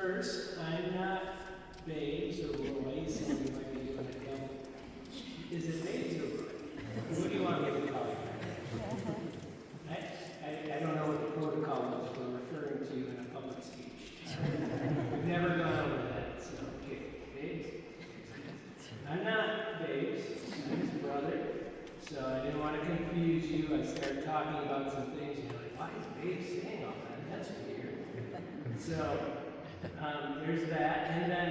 First, I'm not Babes or Roy, so you might be doing a double. Is it Babes or Roy? What do you want me to call you? I don't know what the protocol is for referring to you in a public speech. We've never gone over that, so okay. Babes? I'm not Babes, I'm his brother, so I didn't want to confuse you. I started talking about some things, you're like, why is Babes saying all that? That's weird. So, there's that. And then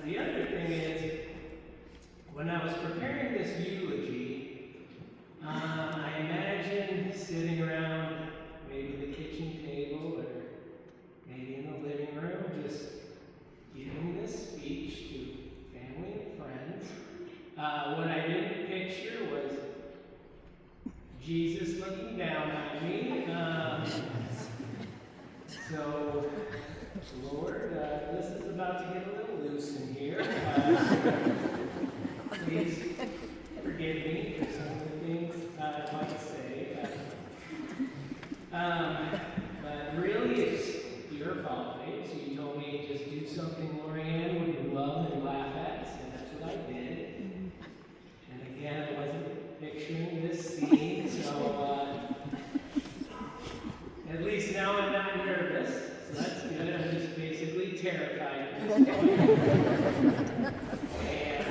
the other thing is, when I was preparing this eulogy, I imagined sitting around maybe the kitchen table or maybe in the living room, just giving this speech to family and friends. What I didn't picture was Jesus looking down on me. So, Lord, this is about to get a little loose in here. Please forgive me for some of the things I might say. But really, it's your fault, babe. So you told me to just do something LaurieAnne would love and laugh at, so that's what I did. And again, I wasn't picturing this scene, so at least now I'm not nervous. So that's good. I'm just basically terrified at this point. And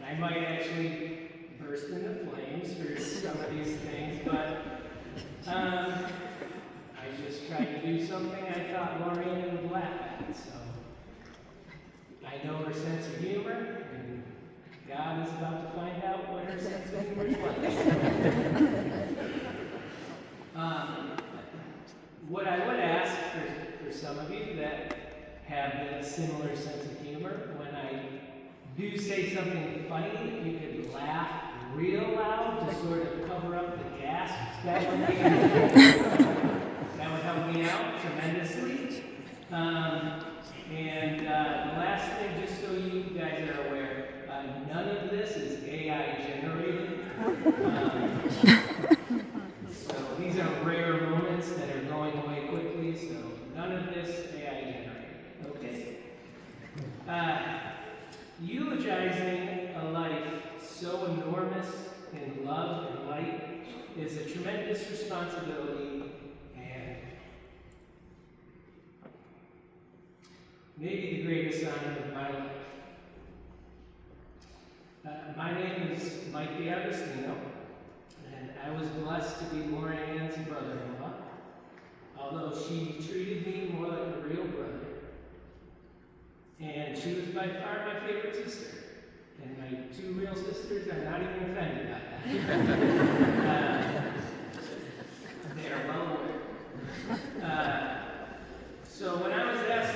I might actually burst into flames for some of these things, but I just tried to do something I thought LaurieAnne would laugh at. So I know her sense of humor, and God is about to find out what her sense of humor is like. What I would ask for some of you that have a similar sense of humor, when I do say something funny, if you could laugh real loud to sort of cover up the gasps, that would help me out tremendously. And the last thing, just so you guys are aware, none of this is AI generated. So these are rare moments that are going away quickly, so none of this AI generated. Okay. Eulogizing a life so enormous in love and light is a tremendous responsibility and maybe the greatest honor of my life. My name is Mike D'Agostino, and I was blessed to be LaurieAnne's brother-in-law, although she treated me more like a real brother. And she was by far my favorite sister. And my two real sisters are not even offended by that. They are well aware. So when I was asked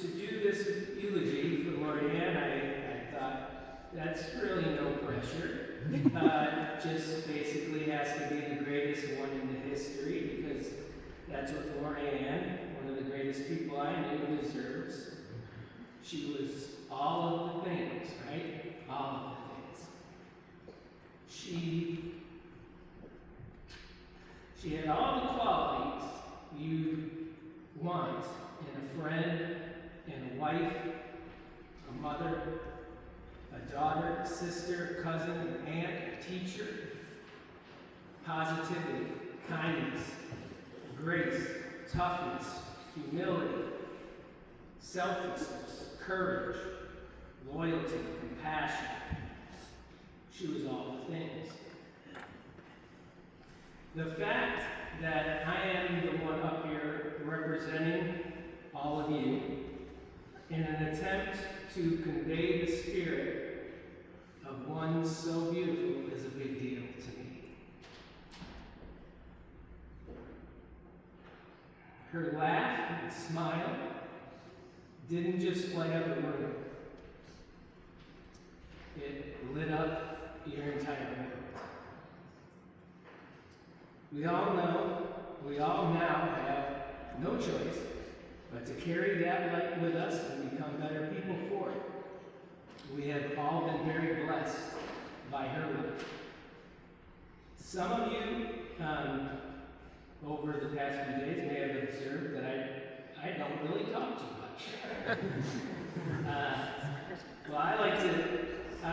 to do this eulogy for LaurieAnne, I thought, that's really no pressure. Just basically has to be the greatest one in the history, because that's what LaurieAnne, one of the greatest people I knew, deserves. She was all of the things, right? All of the things. She had all the qualities you want in a friend, in a wife, a mother, a daughter, a sister, a cousin, an aunt, a teacher. Positivity, kindness, grace, toughness, humility, selflessness, courage, loyalty, compassion. She was all the things. The fact that I am the one up here representing all of you in an attempt to convey the spirit of one so beautiful is a big deal to me. Her laugh and smile didn't just light up a room. It lit up your entire world. We all now have no choice but to carry that light with us and become better people for it. We have all been very blessed by her life. Some of you, over the past few days, may have observed that I don't really Well, I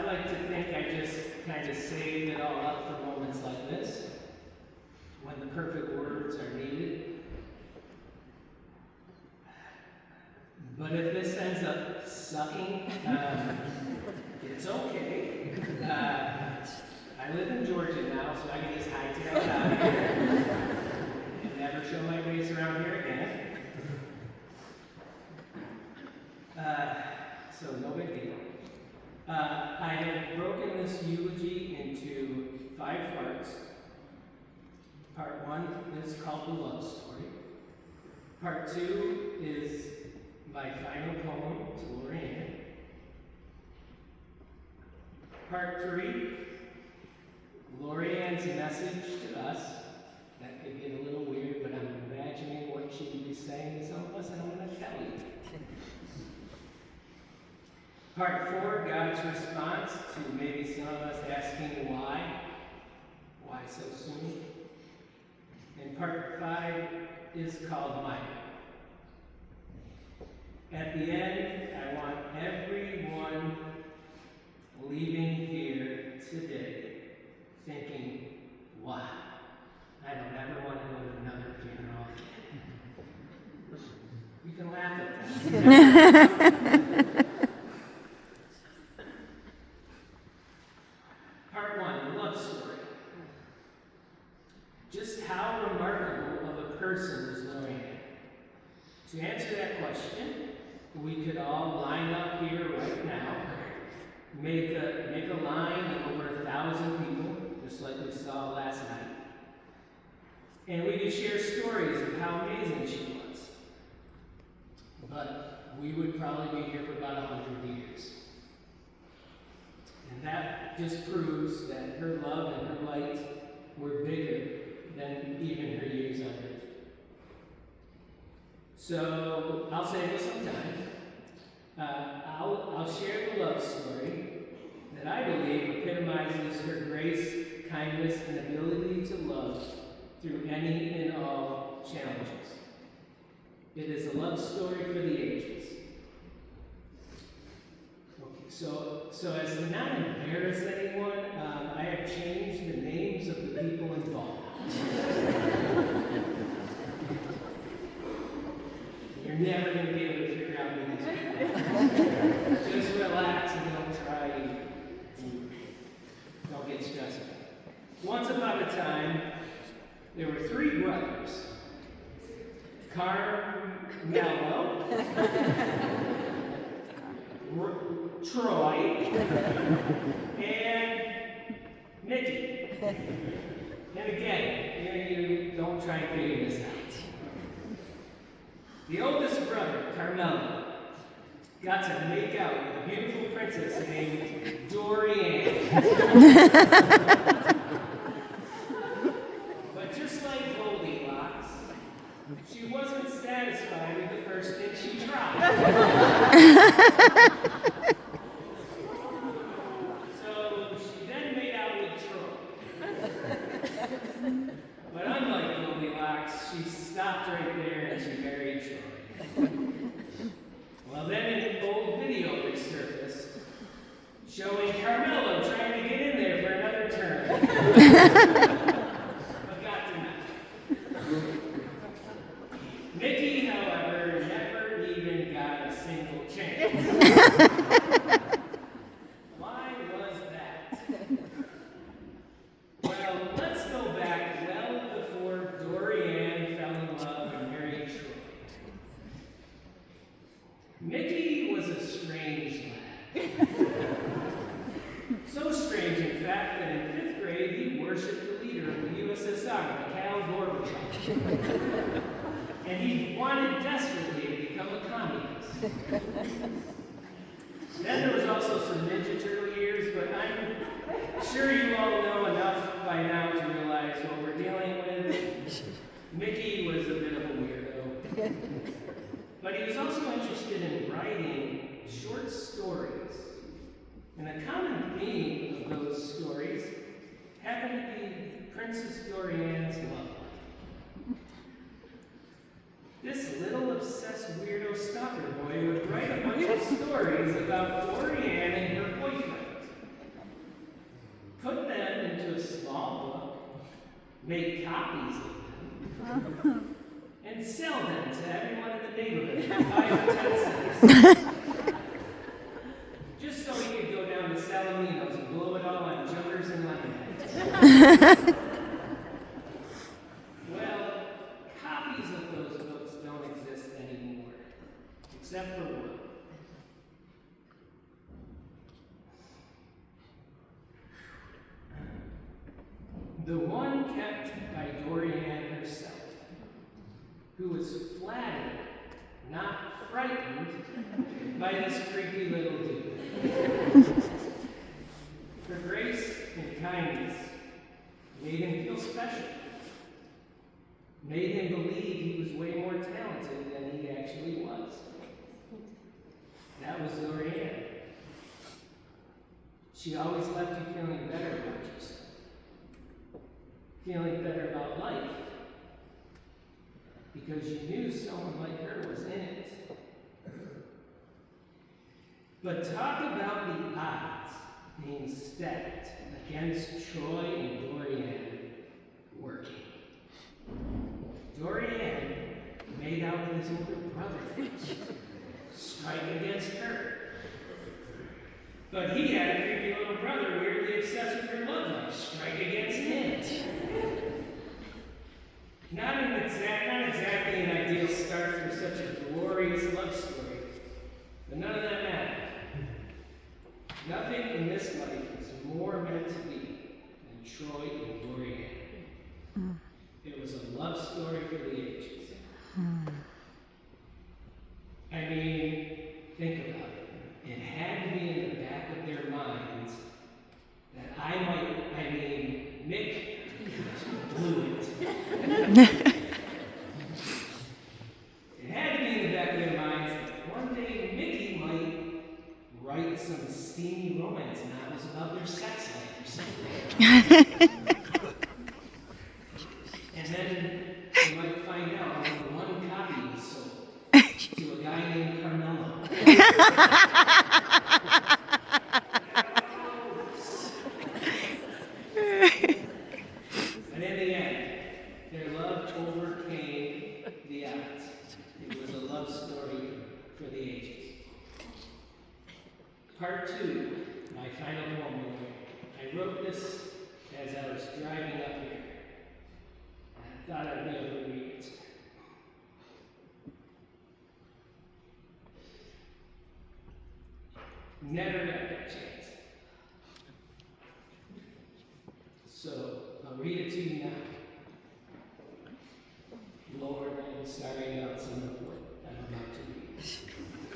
like to think I just kind of saved it all up for moments like this, when the perfect words are needed. But if this ends up sucking, it's okay. I live in Georgia now, so I can just hightail it out of here and never show my face around here again. So no big deal. I have broken this eulogy into 5 parts. Part 1 is called the love story. Part 2 is my final poem to LaurieAnne. Part 3, LaurieAnne's message to us. That could get a little weird, but I'm imagining what she would be saying to some of us, and I'm going to tell you. Part 4, God's response to maybe some of us asking why. Why so soon? And part 5 is called Mine. At the end, I want everyone leaving here today thinking, wow, I don't ever want to go to another funeral. You can laugh at that. Part 1, the love story. Just how remarkable of a person is LaurieAnne? To answer that question, we could all line up here right now, make a line of over 1,000 people, just like we saw last night, and we could share stories of how amazing she was. But we would probably be here for about 100 years. And that just proves that her love and her light were bigger than even her years on earth. So I'll save us some time. I'll share the love story that I believe epitomizes her grace, kindness, and ability to love through any and all challenges. It is a love story for the ages. Okay, so as to not embarrass anyone, I have changed the names of the people involved. You're never going to be able to figure out who these people are. Just relax and don't try. Don't get stressed. Once upon a time, there were 3 brothers. Carmelo, Troy, and Mickey. And again, you don't try and figure this out. The oldest brother, Carmelo, got to make out with a beautiful princess named LaurieAnne. But just like Goldilocks, she wasn't satisfied with the first thing she tried. So she then made out with Troy. But unlike Goldilocks, she stopped right there and she married Troy. Well, then an old video resurfaced showing Carmelo trying to get in there for another turn. But got denied. Mickey, however, never even got a single chance. Why was that? Well, let's go back well before LaurieAnne fell in love and married Troy. Mickey was a strange lad. So strange, in fact, that in 5th grade he worshipped the leader of the USSR, Mikhail Gorbachev. And he wanted desperately to become a communist. Then there was also some Ninja Turtle years, but I'm sure you all know enough by now to realize what we're dealing with. Mickey was a bit of a weirdo. But he was also interested in writing short stories. And a common theme of those stories happened to be Princess LaurieAnne's love life. This little obsessed weirdo stalker boy would write a bunch of stories about LaurieAnne and her boyfriend. Put them into a small book, make copies of them, and sell them to everyone in the neighborhood for 5 or 10 cents. Just so he could go down to Salamino's and blow it all on jumpers and lemonades. Well, copies of those books don't exist anymore, except for one. The one kept by LaurieAnne herself, who was flattered, not frightened, by this creepy little dude. Her grace and kindness made him feel special, made him believe he was way more talented than he actually was. That was LaurieAnne. She always left you feeling better about yourself, feeling better about life, because you knew someone like her was in it. But talk about the odds being stacked against Troy and LaurieAnne working. LaurieAnne made out with his older brother, strike against her. But he had a creepy little brother weirdly obsessed with her love life, strike against him. Not exactly an ideal start for such a glorious love story, but none of that mattered. Nothing in this life is more meant to be than Troy and LaurieAnne. It was a love story for the ages. I mean, think about it. It had to be in the back of their minds that Mick blew it. It had to be in the back of their minds that one day Mickey might write some steamy romance novels about their sex life or something. And then you might find out only one copy was sold to a guy named Carmelo. And in the end, their love overcame the odds. It was a love story for the ages. Part 2, my final poem. I wrote this as I was driving up here. I thought I'd be able to read it. Never got that chance. So, I'll read it to you now. Lord, I'm sorry about some of what I'm about to read.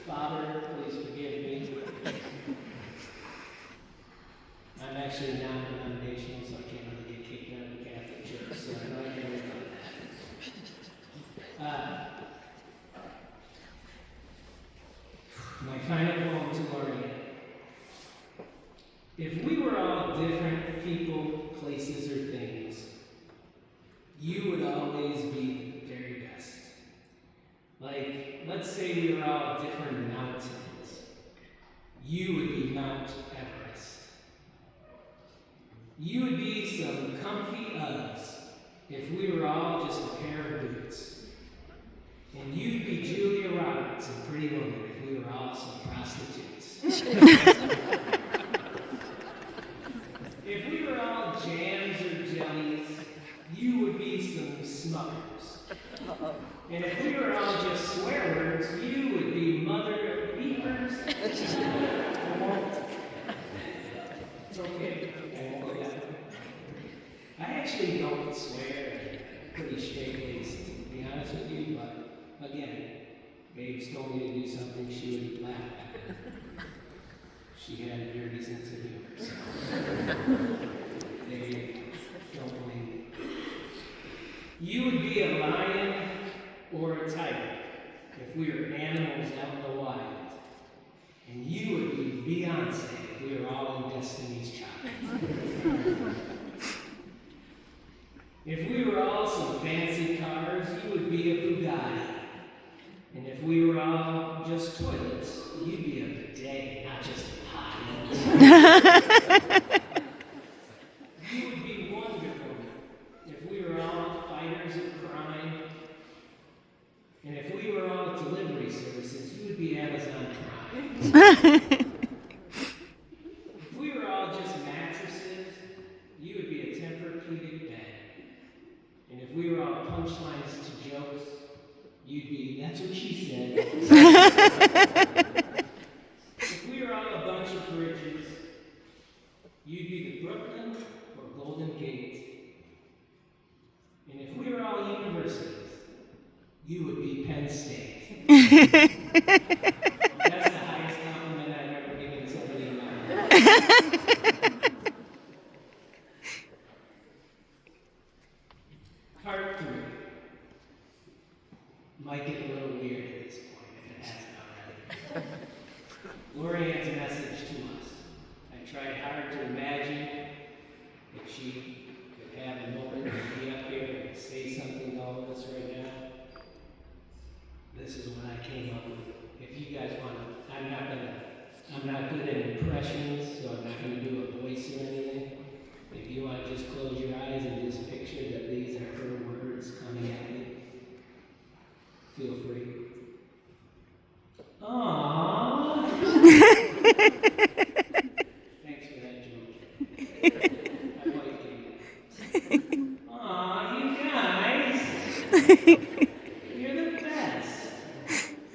Father, please forgive me. I'm actually non-denominational, so I can't really get kicked out of the Catholic Church, so I know I can work on that. My final poem to LaurieAnne. If we were all different people, places, or things, you would always be the very best. Like, let's say we were all different mountains. You would be Mount Everest. You would be some comfy Uggs if we were all just a pair of boots. And you'd be Julia Roberts and Pretty Woman if we were all some prostitutes. If we were all jams or jellies, you would be some Smuckers. And if we were all just swear words, you would be Mother of Beepers. I won't. It's okay. I won't go that way. I actually don't swear. Pretty straight-laced, to be honest with you, but again, Babes told me to do something she would laugh at. She had a dirty sense of humor, so there you go. Don't blame me. You would be a lion or a tiger if we were animals out in the wild. And you would be Beyonce if we were all in Destiny's Child. If we were all some fancy cars, you would be a Bugatti. if we were all just toilets, you'd be a bidet, not just a potty. You would be wonderful if we were all fighters of crime. And if we were all delivery services, you would be Amazon Prime. If we were all just mattresses, you would be a Tempur-Pedic bed. And if we were all punchlines to jokes, you'd be, that's what she said. If we were all a bunch of bridges, you'd be the Brooklyn or Golden Gate. And if we were all universities, you would be Penn State. That's the highest compliment I've ever given somebody in my life. Part 3. Might get a little weird at this point if it hasn't already. LaurieAnne's message to us. I tried hard to imagine if she could have a moment to be up here and say something to all of us right now. This is what I came up with. If you guys want to, I'm not good at impressions, so I'm not going to do a voice or anything. If you want to just close your eyes and just picture that these are her words coming at me, feel free. Aww. Thanks for that joke. I like you. Aw, you guys. You're the best.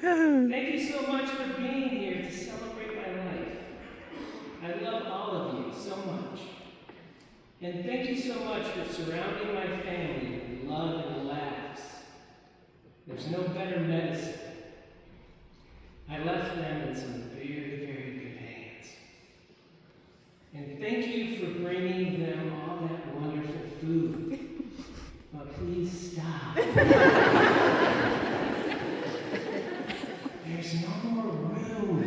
Thank you so much for being here to celebrate my life. I love all of you so much. And thank you so much for surrounding my family with love and laughs. There's no better medicine. I left them in some very, very good hands. And thank you for bringing them all that wonderful food. But please stop. There's no more room.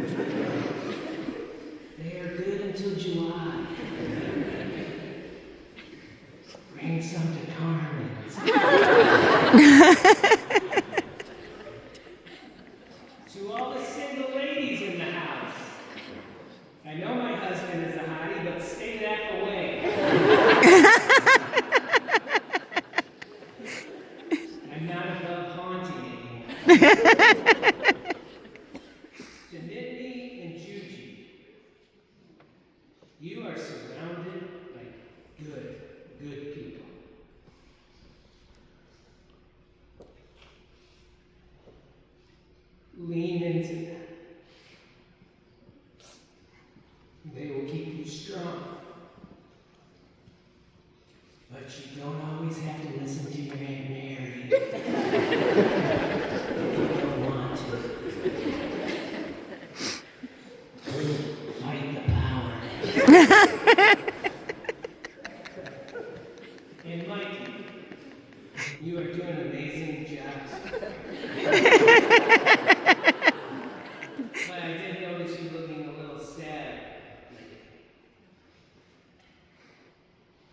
They are good until July. Bring some to Carmen's. To all the single ladies in the house. I know my husband is a hottie, but stay that away. I'm not above haunting anymore. To Nittany and Juji, you are surrounded by good people. Lean into them. They will keep you strong. But you don't always have to listen to your Aunt Mary if you don't want to. Fight the power. And Mikey, you are doing amazing jobs. But I did notice you looking a little sad.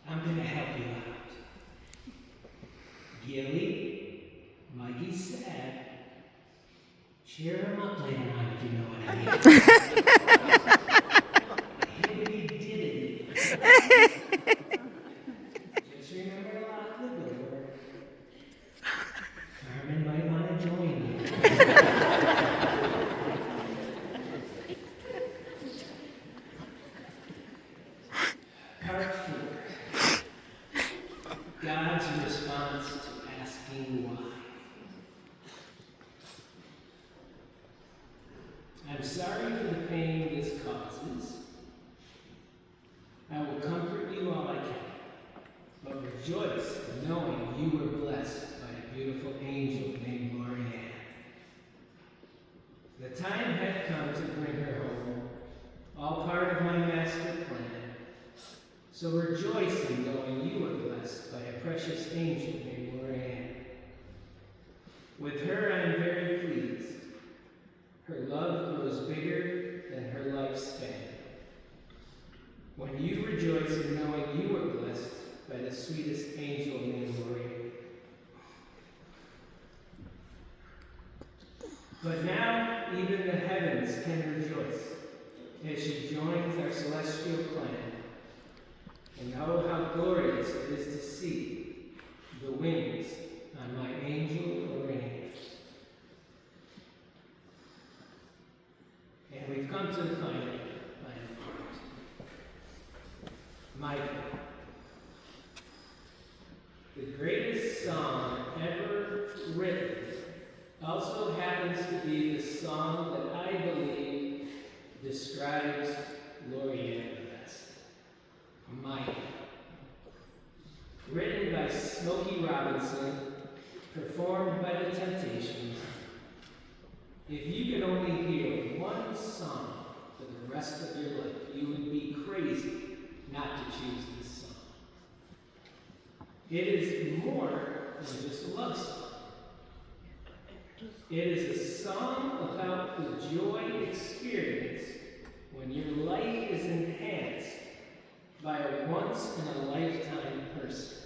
I'm going to help you out. Gilly, Mikey's sad. Cheer him up later on if you know what I mean. Hibbity-dibbity. Just remember to lock the door. Carmen might want to join you. Part 4. God's response to asking why. I'm sorry for the pain this causes. I will comfort you all I can, but rejoice knowing you were blessed by a beautiful angel named LaurieAnne. The time had come to bring her home, all part of my master plan. So rejoice in knowing you were blessed by a precious angel named LaurieAnne. With her I am very pleased. Her love grows bigger than her lifespan. When you rejoice in knowing you were blessed by the sweetest angel named LaurieAnne. But now even the heavens can rejoice as she joins our celestial plan. And oh, how glorious it is to see the wings on my angel LaurieAnne. And we've come to the final part. Michael. The greatest song ever written also happens to be the song that I believe describes LaurieAnne the best. Michael. Written by Smokey Robinson, performed by the Temptations. If you could only hear one song for the rest of your life, you would be crazy not to choose this song. It is more than just a love song. It is a song about the joy experience when your life is enhanced by a once-in-a-lifetime person.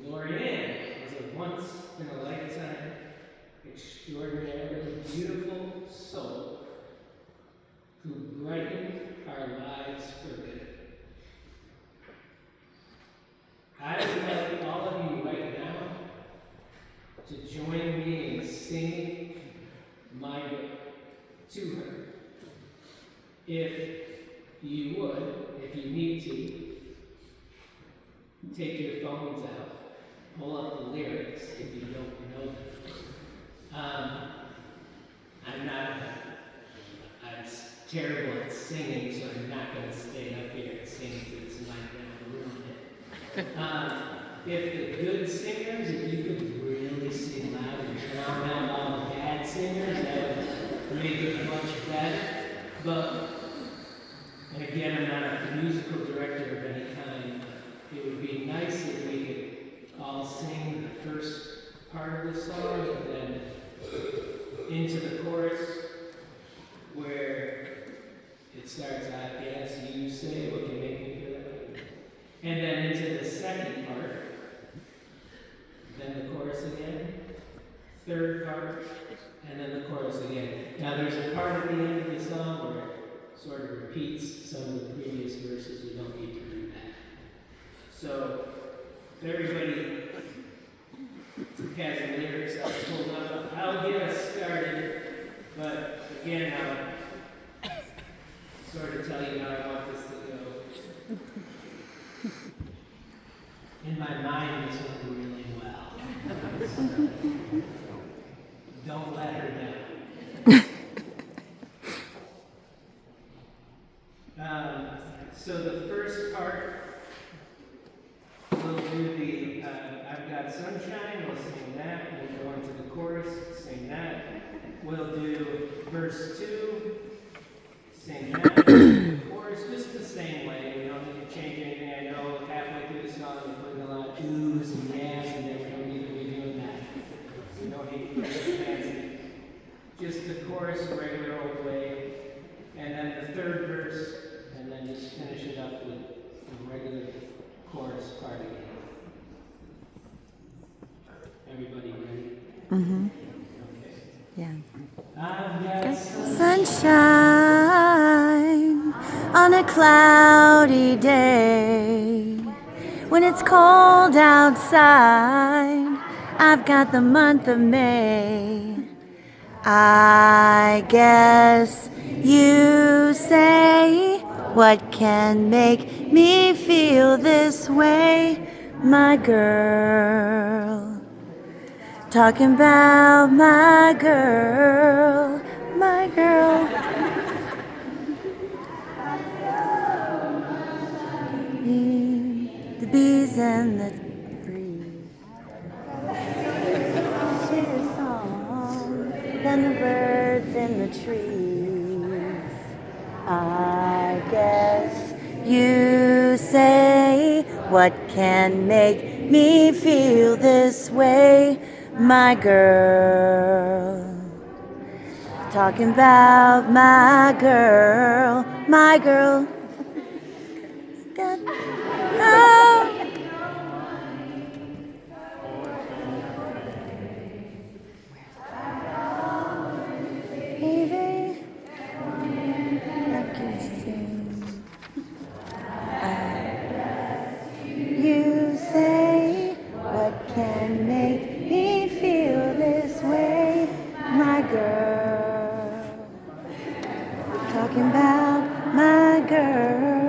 LaurieAnne was a once-in-a-lifetime, extraordinarily beautiful soul who brightened our lives for good. I would like all of you right now to join me in singing my book to her. If you would, if you need to, take your phones out, pull up the lyrics if you don't know them. I'm terrible at singing, so I'm not going to stay up here and sing to this mic and ruin it. If the good singers, if you could really sing loud and drown out all the bad singers, that would make it much better. But, and again, I'm not a musical director of any kind, but it would be nice if we could all sing the first part of the song and then into the chorus where it starts, I guess you say what can make me feel that way. And then into the second part, then the chorus again, third part, and then the chorus again. Now there's a part at the end of the song where it sort of repeats some of the previous verses. We don't need to do that. So if everybody has the lyrics up pulled up, I'll get us started, but again, I'll sort of tell you how I want this to go. In my mind, this went really well. So, don't let her down. So the first part, we'll do the I've Got Sunshine, we'll sing that, we'll go into the chorus, sing that. We'll do verse 2, sing that, the chorus, just the same way. We don't need to change anything. I know halfway through the song we put in a lot of oohs and yahs, and then we don't need to be doing that. We don't need to get fancy. Just the chorus the regular old way, and then the third verse, and then just finish it up with the regular chorus part again. Everybody ready? Mm-hmm. Okay. Yeah. I've got Sunshine on a cloudy day. When it's cold outside, I've got the month of May. I guess you say, what can make me feel this way, my girl? Talking about my girl, my girl. The bees and the breeze, sweeter song than the birds in the trees. I guess you say, what can make me feel this way, my girl? Talking about my girl, my girl. Oh. you say? What can make me feel this way, my girl? Talking about my girl.